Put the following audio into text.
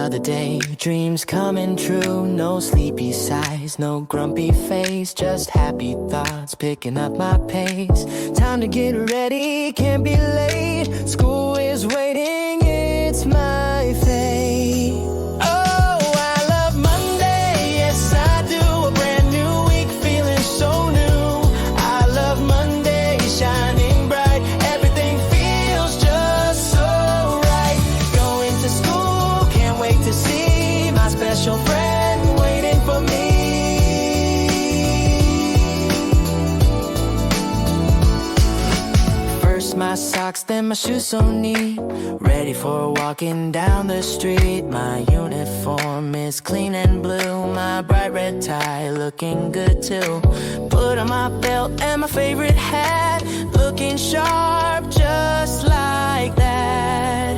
another day, dreams coming true. No sleepy sighs, no grumpy face, just happy thoughts picking up my pace. Time to get ready, can't be late. School is waiting, it's my fate. Oh, I love Monday, yes I do. A brand new week, feeling so new. I love Monday, shining bright. Everything feels just so right. Going to school, can't wait to see my special friend waiting for me. First my socks, then my shoes so neat. Ready for walking down the street. My uniform is clean and blue. My bright red tie looking good too. Put on my belt and my favorite hat. Looking sharp just like that.